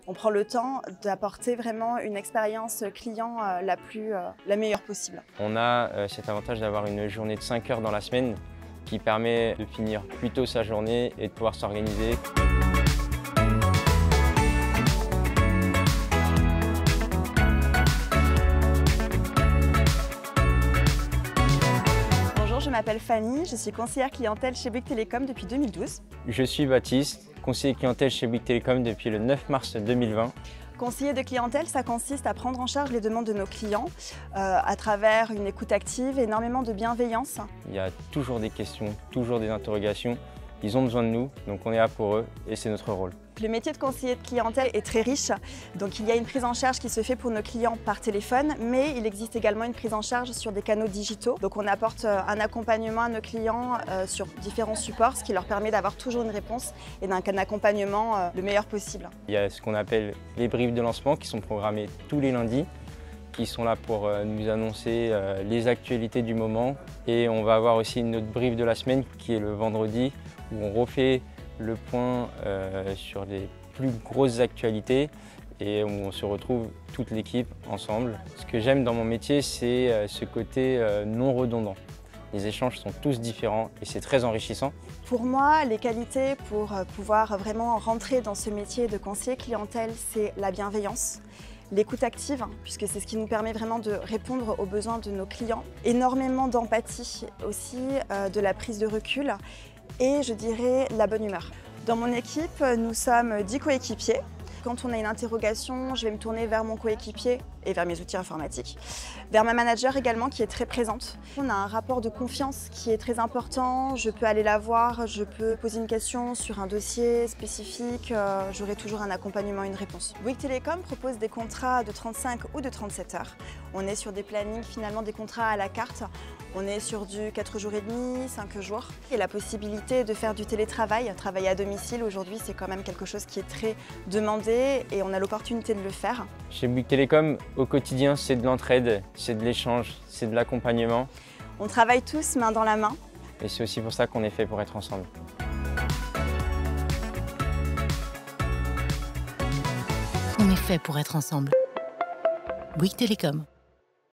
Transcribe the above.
On prend le temps d'apporter vraiment une expérience client la meilleure possible. On a cet avantage d'avoir une journée de 5 heures dans la semaine qui permet de finir plus tôt sa journée et de pouvoir s'organiser. Bonjour, je m'appelle Fanny, je suis conseillère clientèle chez Bouygues Telecom depuis 2012. Je suis Baptiste, conseiller clientèle chez Bouygues Telecom depuis le 9 mars 2020. Conseiller de clientèle, ça consiste à prendre en charge les demandes de nos clients à travers une écoute active, énormément de bienveillance. Il y a toujours des questions, toujours des interrogations. Ils ont besoin de nous, donc on est là pour eux et c'est notre rôle. Le métier de conseiller de clientèle est très riche, donc il y a une prise en charge qui se fait pour nos clients par téléphone, mais il existe également une prise en charge sur des canaux digitaux. Donc on apporte un accompagnement à nos clients sur différents supports, ce qui leur permet d'avoir toujours une réponse et d'un accompagnement le meilleur possible. Il y a ce qu'on appelle les briefs de lancement qui sont programmés tous les lundis, qui sont là pour nous annoncer les actualités du moment. Et on va avoir aussi notre brief de la semaine qui est le vendredi, où on refait le point sur les plus grosses actualités et où on se retrouve toute l'équipe ensemble. Ce que j'aime dans mon métier, c'est ce côté non redondant. Les échanges sont tous différents et c'est très enrichissant. Pour moi, les qualités pour pouvoir vraiment rentrer dans ce métier de conseiller clientèle, c'est la bienveillance, l'écoute active, puisque c'est ce qui nous permet vraiment de répondre aux besoins de nos clients, énormément d'empathie aussi, de la prise de recul et je dirais la bonne humeur. Dans mon équipe, nous sommes 10 coéquipiers. Quand on a une interrogation, je vais me tourner vers mon coéquipier et vers mes outils informatiques, vers ma manager également qui est très présente. On a un rapport de confiance qui est très important, je peux aller la voir, je peux poser une question sur un dossier spécifique, j'aurai toujours un accompagnement, une réponse. Bouygues Telecom propose des contrats de 35 ou de 37 heures. On est sur des plannings, finalement des contrats à la carte. On est sur du 4 jours et demi, 5 jours. Et la possibilité de faire du télétravail, travailler à domicile aujourd'hui, c'est quand même quelque chose qui est très demandé et on a l'opportunité de le faire. Chez Bouygues Telecom, au quotidien, c'est de l'entraide, c'est de l'échange, c'est de l'accompagnement. On travaille tous main dans la main. Et c'est aussi pour ça qu'on est fait pour être ensemble. On est fait pour être ensemble. Bouygues Telecom.